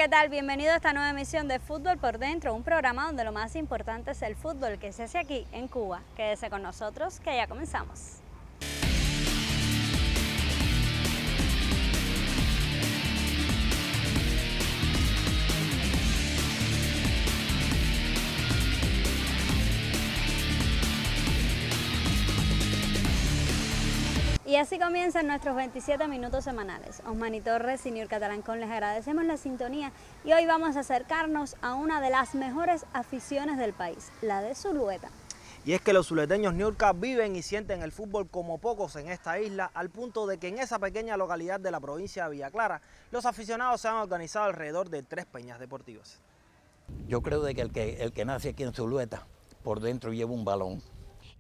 ¿qué tal? Bienvenido a esta nueva emisión de Fútbol por Dentro, un programa donde lo más importante es el fútbol que se hace aquí en Cuba. Quédese con nosotros, que ya comenzamos. Y así comienzan nuestros 27 minutos semanales. Osmani Torres y Niurka Tarancón les agradecemos la sintonía y hoy vamos a acercarnos a una de las mejores aficiones del país, la de Zulueta. Y es que los zuleteños, Niurka, viven y sienten el fútbol como pocos en esta isla, al punto de que en esa pequeña localidad de la provincia de Villa Clara, los aficionados se han organizado alrededor de 3 peñas deportivas. Yo creo de que el que nace aquí en Zulueta, por dentro lleva un balón.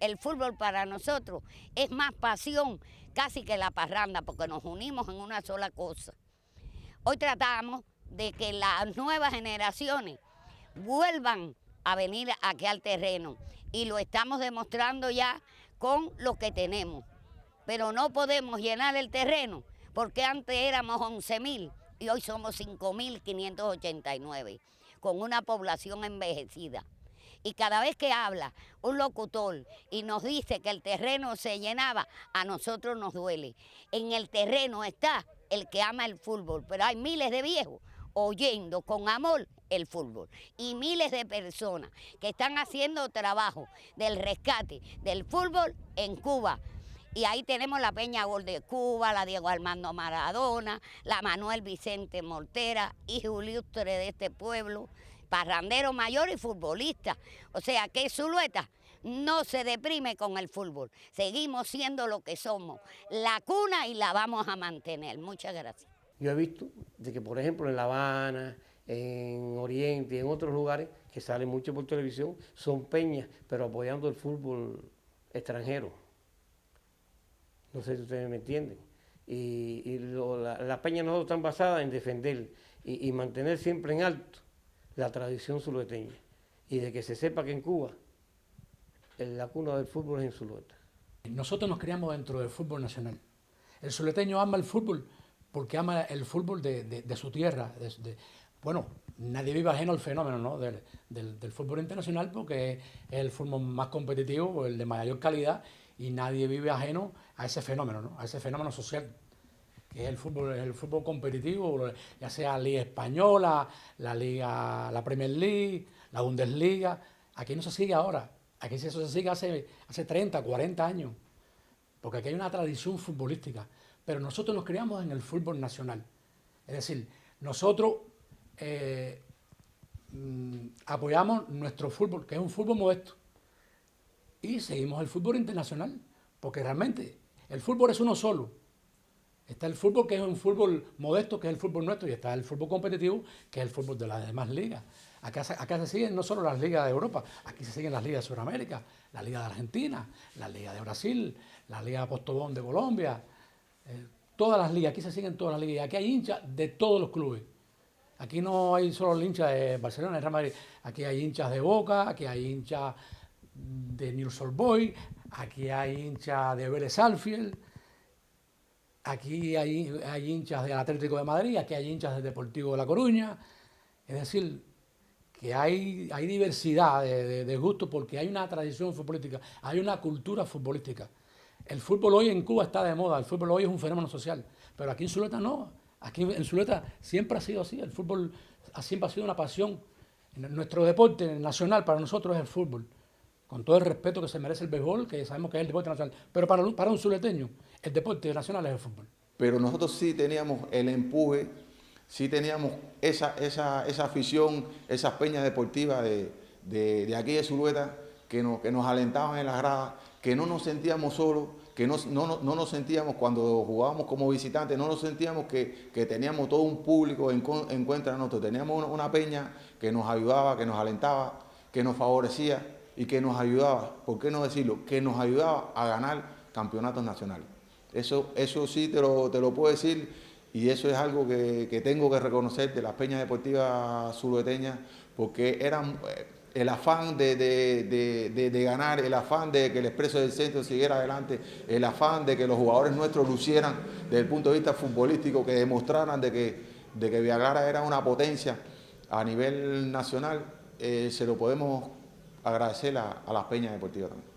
El fútbol para nosotros es más pasión casi que la parranda, porque nos unimos en una sola cosa. Hoy tratamos de que las nuevas generaciones vuelvan a venir aquí al terreno y lo estamos demostrando ya con lo que tenemos. Pero no podemos llenar el terreno porque antes éramos 11.000 y hoy somos 5.589, con una población envejecida. Y cada vez que habla un locutor y nos dice que el terreno se llenaba, a nosotros nos duele. En el terreno está el que ama el fútbol, pero hay miles de viejos oyendo con amor el fútbol y miles de personas que están haciendo trabajo del rescate del fútbol en Cuba. Y ahí tenemos la Peña Gol de Cuba, la Diego Armando Maradona, la Manuel Vicente Mortera, hijo ilustre de este pueblo, parrandero mayor y futbolista. O sea que Zulueta no se deprime con el fútbol. Seguimos siendo lo que somos, la cuna, y la vamos a mantener. Muchas gracias. Yo he visto de que, por ejemplo, en La Habana, en Oriente y en otros lugares que salen mucho por televisión, son peñas, pero apoyando el fútbol extranjero. No sé si ustedes me entienden. Las peñas no están basadas en defender y mantener siempre en alto la tradición zulueteña, y de que se sepa que en Cuba la cuna del fútbol es en Zulueta. Nosotros nos criamos dentro del fútbol nacional. El zuleteño ama el fútbol porque ama el fútbol de su tierra. Bueno, nadie vive ajeno al fenómeno, ¿no?, del fútbol internacional, porque es el fútbol más competitivo, el de mayor calidad, y nadie vive ajeno a ese fenómeno, ¿no?, a ese fenómeno social, que es el fútbol competitivo, ya sea la Liga Española, la Premier League, la Bundesliga. Aquí no se sigue ahora, aquí eso se sigue hace 30, 40 años, porque aquí hay una tradición futbolística, pero nosotros nos criamos en el fútbol nacional. Es decir, nosotros apoyamos nuestro fútbol, que es un fútbol modesto, y seguimos el fútbol internacional, porque realmente el fútbol es uno solo. Está el fútbol, que es un fútbol modesto, que es el fútbol nuestro, y está el fútbol competitivo, que es el fútbol de las demás ligas. Acá se siguen no solo las ligas de Europa, aquí se siguen las ligas de Sudamérica, la Liga de Argentina, la Liga de Brasil, la Liga de Postobón de Colombia, todas las ligas, aquí se siguen todas las ligas, y aquí hay hinchas de todos los clubes. Aquí no hay solo hinchas de Barcelona, de Real Madrid, aquí hay hinchas de Boca, aquí hay hinchas de Newell's Old Boys, aquí hay hinchas de Vélez Sarsfield, aquí hay hinchas del Atlético de Madrid, aquí hay hinchas del Deportivo de La Coruña. Es decir, que hay diversidad de gustos, porque hay una tradición futbolística, hay una cultura futbolística. El fútbol hoy en Cuba está de moda, el fútbol hoy es un fenómeno social, pero aquí en Zulueta no. Aquí en Zulueta siempre ha sido así, el fútbol siempre ha sido una pasión. Nuestro deporte nacional para nosotros es el fútbol, con todo el respeto que se merece el béisbol, que sabemos que es el deporte nacional, pero para un zuleteño el deporte nacional es el fútbol. Pero nosotros sí teníamos el empuje, sí teníamos esa afición, esas peñas deportivas de aquí de Zulueta, que nos alentaban en las gradas, que no nos sentíamos solos, que no nos sentíamos cuando jugábamos como visitantes, no nos sentíamos que teníamos todo un público en contra de nosotros. Teníamos una peña que nos ayudaba, que nos alentaba, que nos favorecía y que nos ayudaba, ¿por qué no decirlo?, que nos ayudaba a ganar campeonatos nacionales. Eso sí te lo puedo decir, y eso es algo que tengo que reconocer de las peñas deportivas zulueteñas, porque eran el afán de ganar, el afán de que el Expreso del Centro siguiera adelante, el afán de que los jugadores nuestros lucieran desde el punto de vista futbolístico, que demostraran de de que Villa Clara era una potencia a nivel nacional, se lo podemos agradecer a las peñas deportivas también.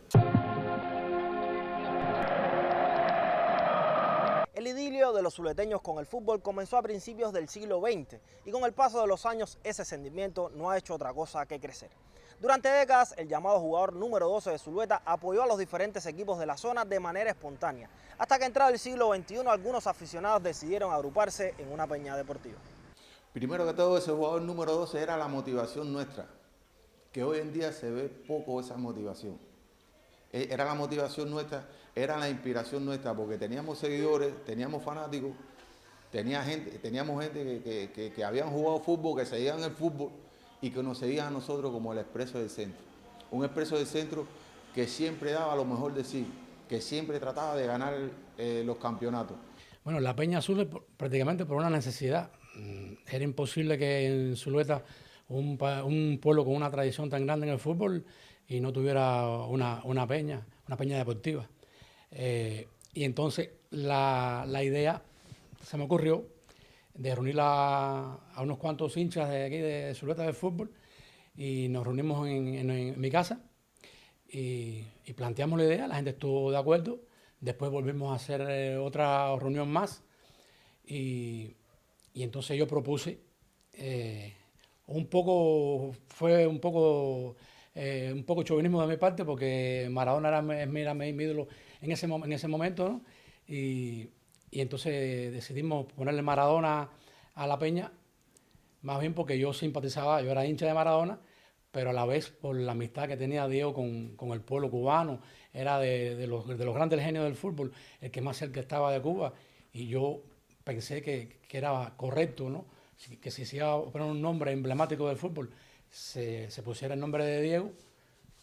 El idilio de los zuleteños con el fútbol comenzó a principios del siglo XX y con el paso de los años ese sentimiento no ha hecho otra cosa que crecer. Durante décadas, el llamado jugador número 12 de Zulueta apoyó a los diferentes equipos de la zona de manera espontánea, hasta que entrado el siglo XXI algunos aficionados decidieron agruparse en una peña deportiva. Primero que todo, ese jugador número 12 era la motivación nuestra, que hoy en día se ve poco esa motivación. Era la motivación nuestra, era la inspiración nuestra, porque teníamos seguidores, teníamos fanáticos, teníamos gente que habían jugado fútbol, que seguían el fútbol y que nos seguían a nosotros como el Expreso del Centro. Un Expreso del Centro que siempre daba lo mejor de sí, que siempre trataba de ganar los campeonatos. Bueno, la Peña surge prácticamente por una necesidad. Era imposible que en Zulueta, un pueblo con una tradición tan grande en el fútbol, y no tuviera una peña deportiva. Y entonces la idea se me ocurrió de reunir a unos cuantos hinchas de aquí de Zulueta del fútbol, y nos reunimos en mi casa y planteamos la idea, la gente estuvo de acuerdo. Después volvimos a hacer otra reunión más y entonces yo propuse, fue un poco chauvinismo de mi parte, porque Maradona era mi ídolo en ese momento, ¿no? Y entonces decidimos ponerle Maradona a la peña, más bien porque yo simpatizaba, yo era hincha de Maradona, pero a la vez por la amistad que tenía Diego con el pueblo cubano. Era de los grandes genios del fútbol, el que más cerca estaba de Cuba, y yo pensé que era correcto, ¿no? Que si se iba a poner un nombre emblemático del fútbol, se pusiera el nombre de Diego,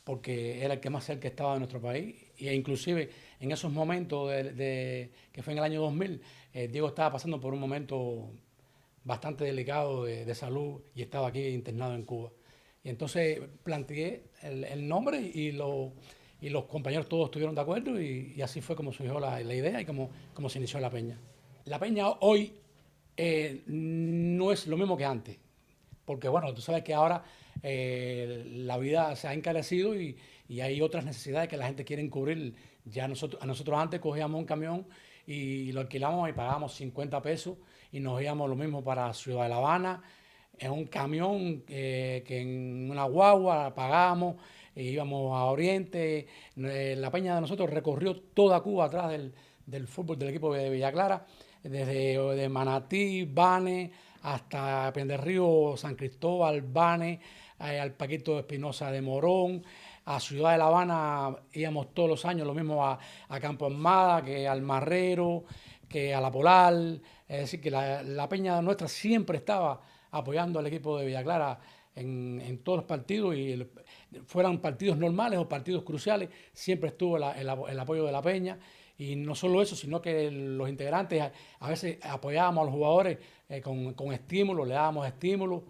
porque era el que más cerca estaba de nuestro país. E inclusive en esos momentos que fue en el año 2000, Diego estaba pasando por un momento bastante delicado de salud y estaba aquí internado en Cuba. Y entonces planteé el nombre y los compañeros todos estuvieron de acuerdo, y así fue como surgió la idea y como se inició la peña. La peña hoy no es lo mismo que antes, porque bueno, tú sabes que ahora la vida se ha encarecido y hay otras necesidades que la gente quiere cubrir. Ya nosotros antes cogíamos un camión y lo alquilamos y pagábamos 50 pesos y nos íbamos lo mismo para Ciudad de La Habana, en un camión que en una guagua pagábamos, íbamos a Oriente. La peña de nosotros recorrió toda Cuba atrás del fútbol del equipo de Villa Clara, desde Manatí, Bane, hasta Penderrío, San Cristóbal, Bane, al Paquito Espinosa de Morón, a Ciudad de La Habana íbamos todos los años, lo mismo a Campo Armada, que al Marrero, que a La Polar. Es decir, que la peña nuestra siempre estaba apoyando al equipo de Villa Clara en todos los partidos, y fueran partidos normales o partidos cruciales, siempre estuvo el apoyo de la peña. Y no solo eso, sino que los integrantes a veces apoyábamos a los jugadores con estímulos, le dábamos estímulos,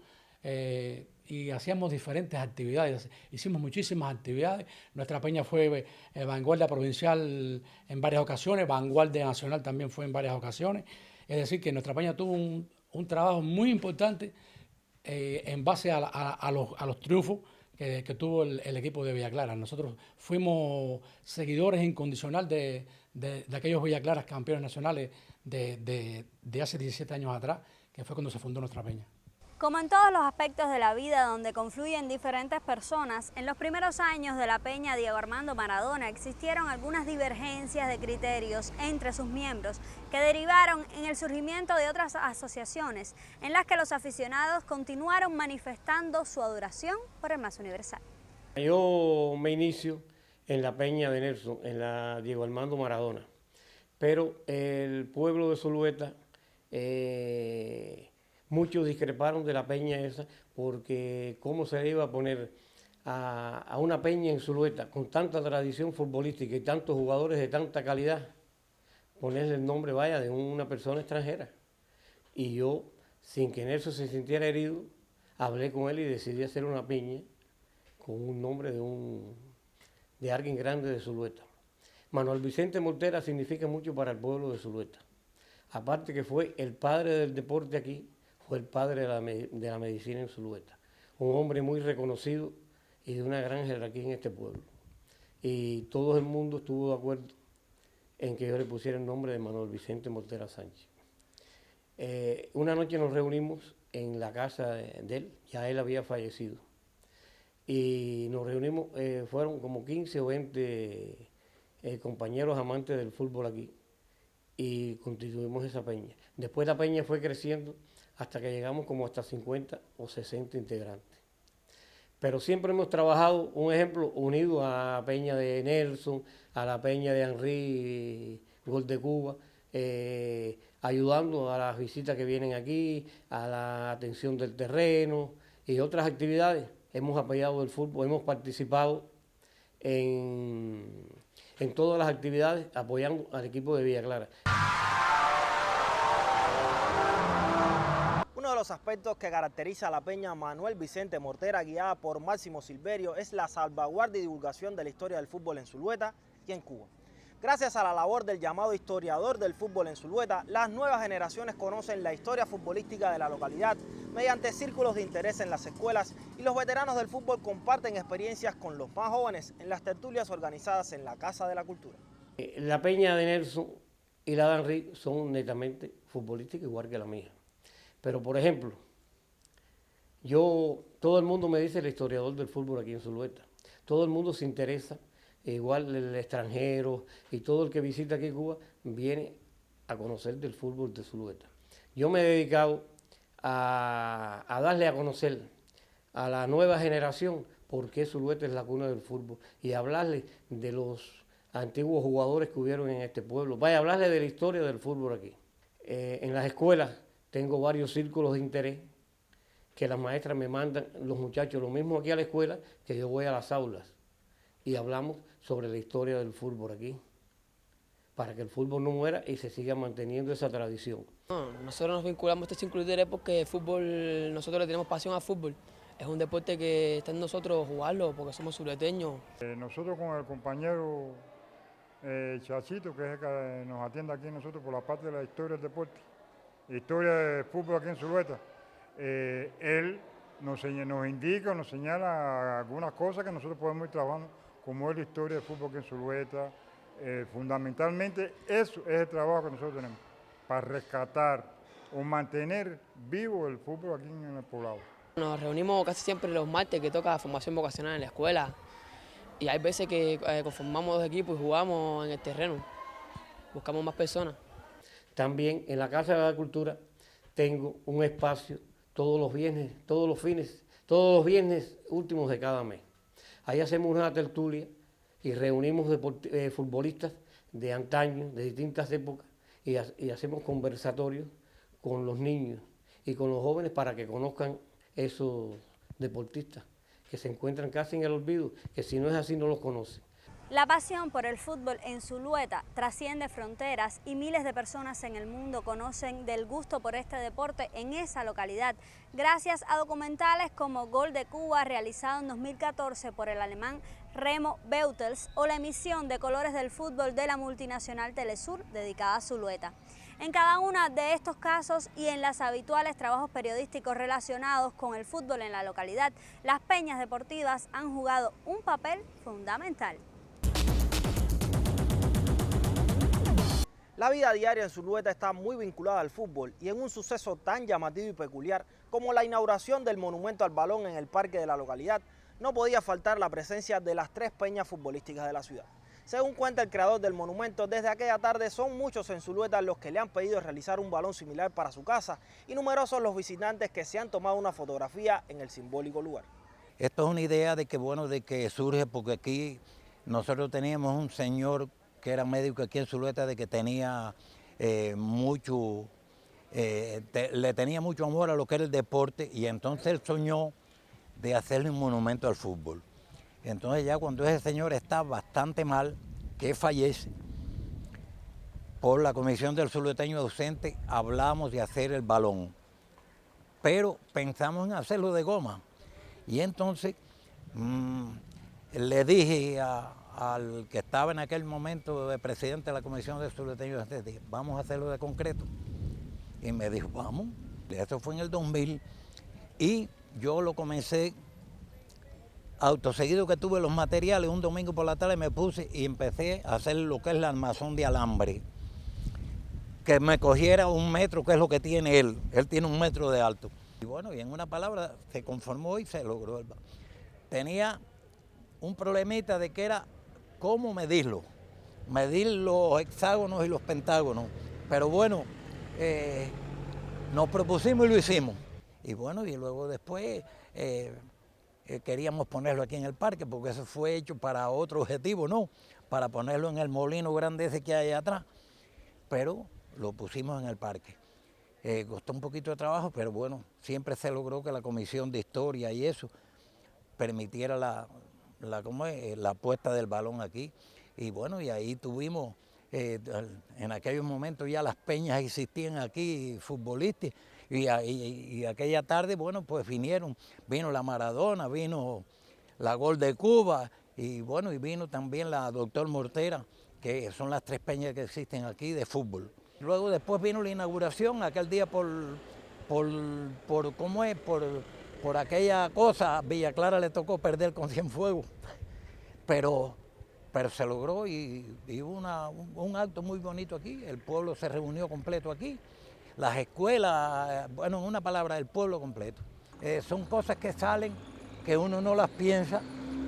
y hacíamos diferentes actividades. Hicimos muchísimas actividades. Nuestra peña fue vanguardia provincial en varias ocasiones, vanguardia nacional también fue en varias ocasiones. Es decir, que nuestra peña tuvo un trabajo muy importante en base a los triunfos que tuvo el equipo de Villa Clara. Nosotros fuimos seguidores incondicionales de aquellos Villa Claras campeones nacionales de hace 17 años atrás, que fue cuando se fundó nuestra peña. Como en todos los aspectos de la vida donde confluyen diferentes personas, en los primeros años de la peña Diego Armando Maradona existieron algunas divergencias de criterios entre sus miembros que derivaron en el surgimiento de otras asociaciones en las que los aficionados continuaron manifestando su adoración por el más universal. Yo me inicio en la peña de Nelson, en la Diego Armando Maradona, pero el pueblo de Zulueta, muchos discreparon de la peña esa, porque cómo se le iba a poner a una peña en Zulueta con tanta tradición futbolística y tantos jugadores de tanta calidad, ponerle el nombre, vaya, de una persona extranjera. Y yo, sin que Nelson se sintiera herido, hablé con él y decidí hacer una peña con un nombre de alguien grande de Zulueta. Manuel Vicente Mortera significa mucho para el pueblo de Zulueta. Aparte que fue el padre del deporte aquí, fue el padre de la medicina en Zulueta. Un hombre muy reconocido y de una gran jerarquía en este pueblo. Y todo el mundo estuvo de acuerdo en que yo le pusiera el nombre de Manuel Vicente Mortera Sánchez. Una noche nos reunimos en la casa de él, ya él había fallecido. Y nos reunimos, fueron como 15 o 20 compañeros amantes del fútbol aquí y constituimos esa peña. Después la peña fue creciendo hasta que llegamos como hasta 50 o 60 integrantes. Pero siempre hemos trabajado, un ejemplo, unido a la peña de Nelson, a la peña de Henry, Gol de Cuba, ayudando a las visitas que vienen aquí, a la atención del terreno y otras actividades. Hemos apoyado el fútbol, hemos participado en todas las actividades apoyando al equipo de Villa Clara. Uno de los aspectos que caracteriza a la peña Manuel Vicente Mortera, guiada por Máximo Silverio, es la salvaguardia y divulgación de la historia del fútbol en Zulueta y en Cuba. Gracias a la labor del llamado historiador del fútbol en Zulueta, las nuevas generaciones conocen la historia futbolística de la localidad mediante círculos de interés en las escuelas y los veteranos del fútbol comparten experiencias con los más jóvenes en las tertulias organizadas en la Casa de la Cultura. La peña de Nelson y la de Henry son netamente futbolísticas igual que la mía. Pero por ejemplo, todo el mundo me dice el historiador del fútbol aquí en Zulueta. Todo el mundo se interesa. Igual el extranjero y todo el que visita aquí Cuba viene a conocer del fútbol de Zulueta. Yo me he dedicado a darle a conocer a la nueva generación por qué Zulueta es la cuna del fútbol y hablarle de los antiguos jugadores que hubieron en este pueblo. Vaya, hablarle de la historia del fútbol aquí. En las escuelas tengo varios círculos de interés que las maestras me mandan, los muchachos, lo mismo aquí a la escuela que yo voy a las aulas. Y hablamos sobre la historia del fútbol aquí, para que el fútbol no muera y se siga manteniendo esa tradición. Nosotros nos vinculamos a este círculo de interés porque el fútbol, nosotros le tenemos pasión al fútbol. Es un deporte que está en nosotros jugarlo porque somos zuleteños. Nosotros con el compañero Chachito, que es el que nos atiende aquí nosotros por la parte de la historia del deporte, historia del fútbol aquí en Zulueta, él nos indica, nos señala algunas cosas que nosotros podemos ir trabajando, como es la historia del fútbol aquí en Zulueta. Fundamentalmente eso es el trabajo que nosotros tenemos, para rescatar o mantener vivo el fútbol aquí en el poblado. Nos reunimos casi siempre los martes que toca formación vocacional en la escuela y hay veces que conformamos dos equipos y jugamos en el terreno, buscamos más personas. También en la Casa de la Cultura tengo un espacio todos los viernes últimos de cada mes. Ahí hacemos una tertulia y reunimos futbolistas de antaño, de distintas épocas, y hacemos conversatorios con los niños y con los jóvenes para que conozcan esos deportistas que se encuentran casi en el olvido, que si no es así no los conocen. La pasión por el fútbol en Zulueta trasciende fronteras y miles de personas en el mundo conocen del gusto por este deporte en esa localidad, gracias a documentales como Gol de Cuba, realizado en 2014 por el alemán Remo Beutels, o la emisión de Colores del Fútbol de la multinacional Telesur, dedicada a Zulueta. En cada uno de estos casos y en los habituales trabajos periodísticos relacionados con el fútbol en la localidad, las peñas deportivas han jugado un papel fundamental. La vida diaria en Zulueta está muy vinculada al fútbol y en un suceso tan llamativo y peculiar como la inauguración del monumento al balón en el parque de la localidad, no podía faltar la presencia de las tres peñas futbolísticas de la ciudad. Según cuenta el creador del monumento, desde aquella tarde son muchos en Zulueta los que le han pedido realizar un balón similar para su casa y numerosos los visitantes que se han tomado una fotografía en el simbólico lugar. Esto es una idea de que surge porque aquí nosotros teníamos un señor que era médico aquí en Zulueta, de que tenía le tenía mucho amor a lo que era el deporte, y entonces él soñó de hacerle un monumento al fútbol. Entonces ya cuando ese señor está bastante mal, que fallece, por la comisión del zuleteño ausente hablamos de hacer el balón, pero pensamos en hacerlo de goma, y entonces le dije al que estaba en aquel momento de presidente de la comisión de zuleteños, vamos a hacerlo de concreto. Y me dijo, vamos. Eso fue en el 2000 y yo lo comencé autoseguido que tuve los materiales, un domingo por la tarde me puse y empecé a hacer lo que es el armazón de alambre. Que me cogiera 1 metro, que es lo que tiene él. Él tiene 1 metro de alto. Y bueno, y en una palabra se conformó y se logró. Tenía un problemita de que era cómo medirlo. Medir los hexágonos y los pentágonos. Pero bueno, nos propusimos y lo hicimos. Y bueno, y luego después queríamos ponerlo aquí en el parque, porque eso fue hecho para otro objetivo, ¿no? Para ponerlo en el molino grande ese que hay allá atrás. Pero lo pusimos en el parque. Costó un poquito de trabajo, pero bueno, siempre se logró que la Comisión de Historia y eso permitiera la puesta del balón aquí. Y bueno, y ahí tuvimos, en aquellos momentos ya las peñas existían aquí, futbolistas, y aquella tarde, bueno, pues vino la Maradona, vino la Gol de Cuba, y bueno, y vino también la Doctor Mortera, que son las 3 peñas que existen aquí de fútbol. Luego después vino la inauguración, aquel día por aquella cosa, a Villa Clara le tocó perder con Cienfuegos, pero se logró y hubo un acto muy bonito aquí, el pueblo se reunió completo aquí, las escuelas, bueno, en una palabra, el pueblo completo. Son cosas que salen, que uno no las piensa,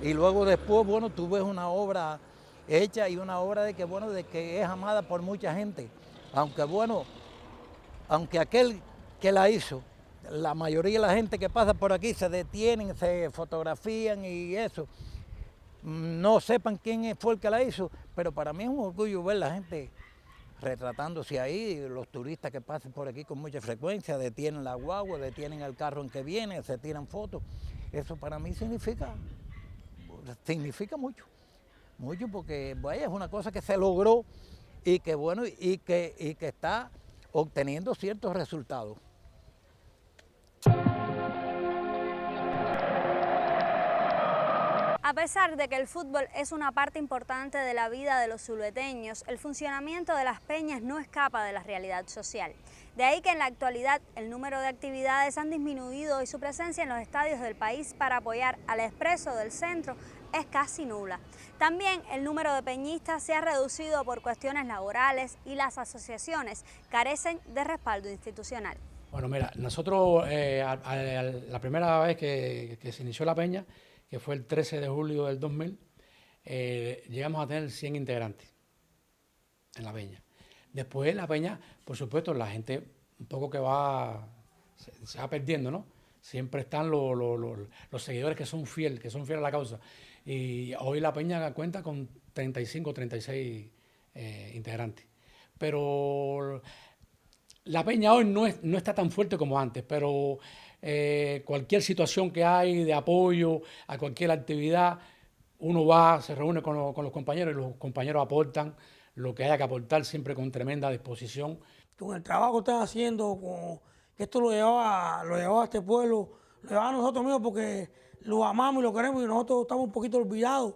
y luego después, bueno, tú ves una obra hecha y una obra de que es amada por mucha gente. Aunque aquel que la hizo, la mayoría de la gente que pasa por aquí se detienen, se fotografían y eso, no sepan quién fue el que la hizo, pero para mí es un orgullo ver la gente retratándose ahí, los turistas que pasan por aquí con mucha frecuencia, detienen la guagua, detienen el carro en que vienen, se tiran fotos. Eso para mí significa mucho. Mucho porque vaya, es una cosa que se logró y que bueno y que está obteniendo ciertos resultados. A pesar de que el fútbol es una parte importante de la vida de los zulueteños, el funcionamiento de las peñas no escapa de la realidad social. De ahí que en la actualidad el número de actividades han disminuido y su presencia en los estadios del país para apoyar al Expreso del Centro es casi nula. También el número de peñistas se ha reducido por cuestiones laborales y las asociaciones carecen de respaldo institucional. Bueno, mira, nosotros la primera vez que se inició la peña, que fue el 13 de julio del 2000, llegamos a tener 100 integrantes en la peña. Después la peña, por supuesto, la gente un poco que se va perdiendo, ¿no? Siempre están los seguidores que son fieles a la causa. Y hoy la peña cuenta con 35, 36 integrantes. Pero la peña hoy no está tan fuerte como antes, pero cualquier situación que hay de apoyo a cualquier actividad, uno va, se reúne con los compañeros y los compañeros aportan lo que haya que aportar, siempre con tremenda disposición. Con el trabajo que están haciendo, que esto lo llevaba a este pueblo, lo llevaba a nosotros mismos porque lo amamos y lo queremos y nosotros estamos un poquito olvidados.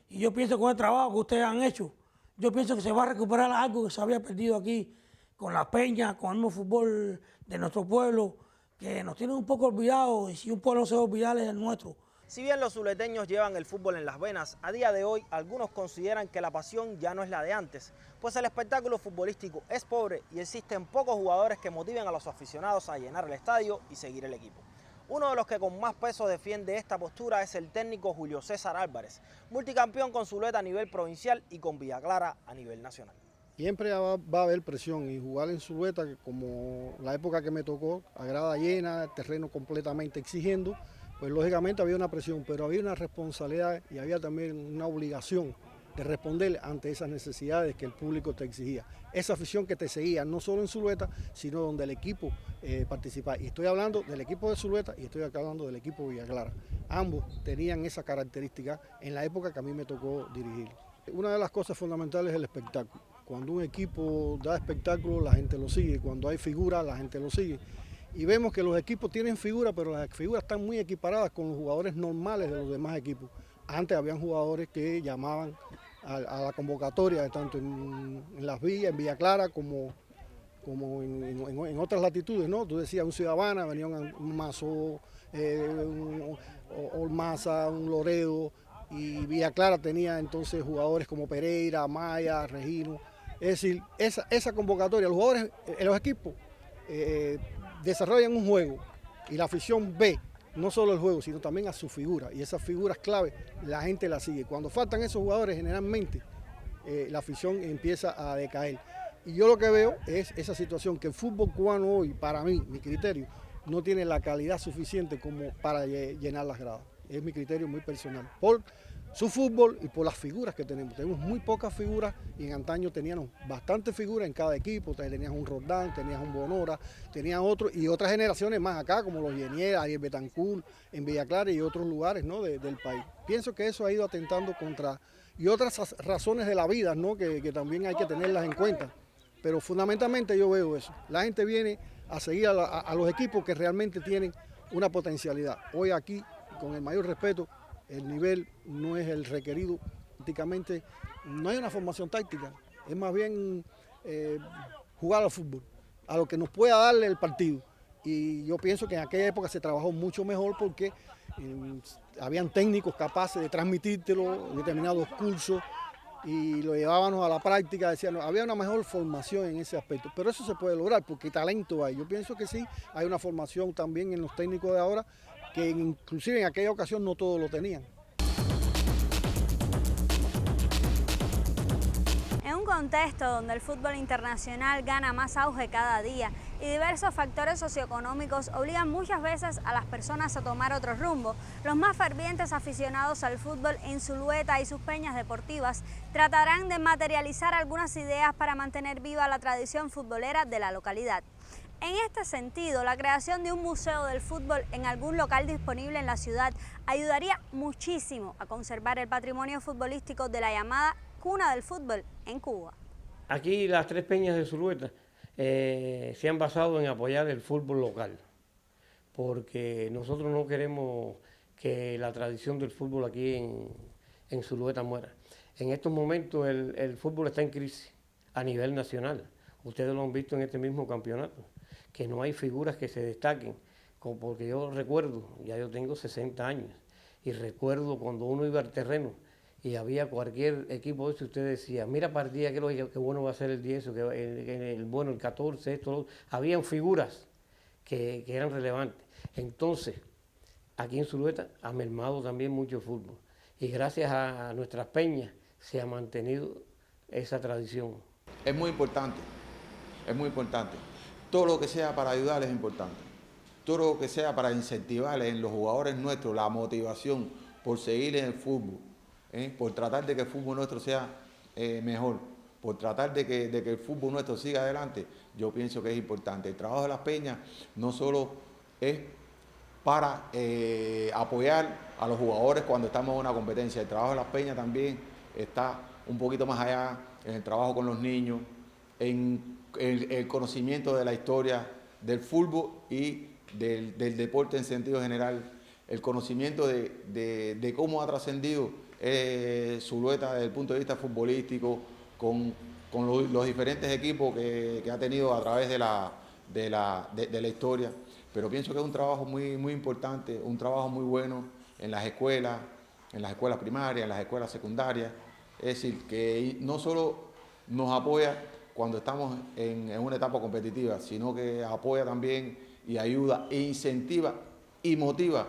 Y yo pienso que con el trabajo que ustedes han hecho, yo pienso que se va a recuperar algo que se había perdido aquí con las peñas, con el mismo fútbol de nuestro pueblo, que nos tienen un poco olvidados y si un pueblo no se va a olvidar es el nuestro. Si bien los zuleteños llevan el fútbol en las venas, a día de hoy algunos consideran que la pasión ya no es la de antes, pues el espectáculo futbolístico es pobre y existen pocos jugadores que motiven a los aficionados a llenar el estadio y seguir el equipo. Uno de los que con más peso defiende esta postura es el técnico Julio César Álvarez, multicampeón con Zuleta a nivel provincial y con Villa Clara a nivel nacional. Siempre va a haber presión y jugar en Zuleta, como la época que me tocó, a grada llena, terreno completamente exigiendo, pues lógicamente había una presión, pero había una responsabilidad y había también una obligación de responder ante esas necesidades que el público te exigía. Esa afición que te seguía, no solo en Zuleta, sino donde el equipo participaba. Y estoy hablando del equipo de Zuleta y estoy hablando del equipo de Villa Clara. Ambos tenían esa característica en la época que a mí me tocó dirigir. Una de las cosas fundamentales es el espectáculo. Cuando un equipo da espectáculo, la gente lo sigue. Cuando hay figura, la gente lo sigue. Y vemos que los equipos tienen figuras, pero las figuras están muy equiparadas con los jugadores normales de los demás equipos. Antes habían jugadores que llamaban a la convocatoria, tanto en Las Villas, en Villa Clara, como como en otras latitudes, ¿no? Tú decías un Ciudad Habana, venía un Mazo, un Olmaza, un Loredo, y Villa Clara tenía entonces jugadores como Pereira, Maya, Regino. Es decir, esa convocatoria, los jugadores, los equipos desarrollan un juego y la afición ve no solo el juego, sino también a sus figuras, y esas figuras clave la gente las sigue. Cuando faltan esos jugadores, generalmente la afición empieza a decaer. Y yo lo que veo es esa situación, que el fútbol cubano hoy, para mí, mi criterio, no tiene la calidad suficiente como para llenar las gradas. Es mi criterio muy personal, por su fútbol y por las figuras que tenemos. Tenemos muy pocas figuras, y en antaño teníamos bastantes figuras en cada equipo. Tenías un Roldán, tenías un Bonora, tenías otros, y otras generaciones más acá, como los Yenier, Ariel Betancourt, en Villa Clara y otros lugares, ¿no?, del país. Pienso que eso ha ido atentando contra, y otras razones de la vida, ¿no?, que también hay que tenerlas en cuenta. Pero fundamentalmente yo veo eso. La gente viene a seguir a los equipos que realmente tienen una potencialidad. Hoy aquí, con el mayor respeto, el nivel no es el requerido. Prácticamente no hay una formación táctica. Es más bien jugar al fútbol, a lo que nos pueda darle el partido. Y yo pienso que en aquella época se trabajó mucho mejor porque habían técnicos capaces de transmitírtelo, determinados cursos, y lo llevábamos a la práctica, decían, había una mejor formación en ese aspecto, pero eso se puede lograr porque talento hay. Yo pienso que sí, hay una formación también en los técnicos de ahora, que inclusive en aquella ocasión no todos lo tenían. En un contexto donde el fútbol internacional gana más auge cada día y diversos factores socioeconómicos obligan muchas veces a las personas a tomar otro rumbo, los más fervientes aficionados al fútbol en Zulueta y sus peñas deportivas tratarán de materializar algunas ideas para mantener viva la tradición futbolera de la localidad. En este sentido, la creación de un museo del fútbol en algún local disponible en la ciudad ayudaría muchísimo a conservar el patrimonio futbolístico de la llamada cuna del fútbol en Cuba. Aquí las tres peñas de Zulueta se han basado en apoyar el fútbol local, porque nosotros no queremos que la tradición del fútbol aquí en Zulueta muera. En estos momentos el fútbol está en crisis a nivel nacional. Ustedes lo han visto en este mismo campeonato, que no hay figuras que se destaquen, porque yo recuerdo, ya yo tengo 60 años, y recuerdo cuando uno iba al terreno y había cualquier equipo de eso, usted decía, mira partida, qué bueno va a ser el 10, el 14, esto, habían figuras que eran relevantes. Entonces, aquí en Zulueta ha mermado también mucho fútbol, y gracias a nuestras peñas se ha mantenido esa tradición. Es muy importante, es muy importante. Todo lo que sea para ayudar es importante. Todo lo que sea para incentivarles en los jugadores nuestros la motivación por seguir en el fútbol, por tratar de que el fútbol nuestro sea mejor, por tratar de que el fútbol nuestro siga adelante, yo pienso que es importante. El trabajo de las peñas no solo es para apoyar a los jugadores cuando estamos en una competencia, el trabajo de las peñas también está un poquito más allá, en el trabajo con los niños, en el conocimiento de la historia del fútbol y del deporte en sentido general, el conocimiento de cómo ha trascendido Zulueta desde el punto de vista futbolístico, con los diferentes equipos que ha tenido a través de la historia. Pero pienso que es un trabajo muy, muy importante, un trabajo muy bueno en las escuelas primarias, en las escuelas secundarias. Es decir, que no solo nos apoya cuando estamos en una etapa competitiva, sino que apoya también y ayuda e incentiva y motiva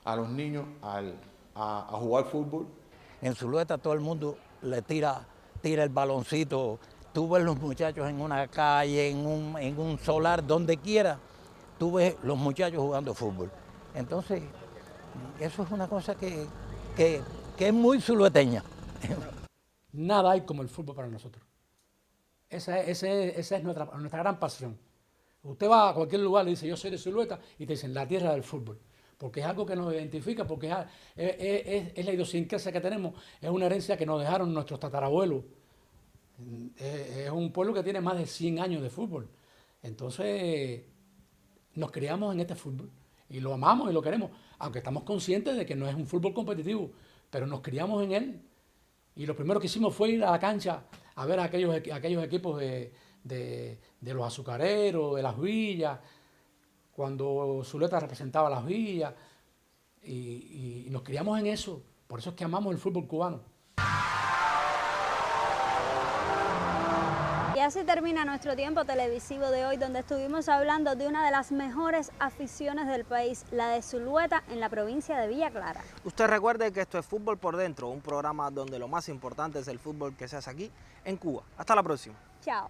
a los niños a jugar fútbol. En Zulueta todo el mundo le tira el baloncito. Tú ves los muchachos en una calle, en un solar, donde quiera, tú ves los muchachos jugando fútbol. Entonces, eso es una cosa que es muy zulueteña. Nada hay como el fútbol para nosotros. Esa es nuestra gran pasión. Usted va a cualquier lugar y dice, yo soy de Zulueta, y te dicen, la tierra del fútbol. Porque es algo que nos identifica, porque es la idiosincrasia que tenemos, es una herencia que nos dejaron nuestros tatarabuelos. Es un pueblo que tiene más de 100 años de fútbol. Entonces, nos criamos en este fútbol y lo amamos y lo queremos, aunque estamos conscientes de que no es un fútbol competitivo, pero nos criamos en él. Y lo primero que hicimos fue ir a la cancha a ver a aquellos equipos de de los azucareros, de las villas, cuando Zuleta representaba a las villas, y nos criamos en eso. Por eso es que amamos el fútbol cubano. Y así termina nuestro tiempo televisivo de hoy, donde estuvimos hablando de una de las mejores aficiones del país, la de Zulueta, en la provincia de Villa Clara. Usted recuerde que esto es Fútbol por Dentro, un programa donde lo más importante es el fútbol que se hace aquí en Cuba. Hasta la próxima. Chao.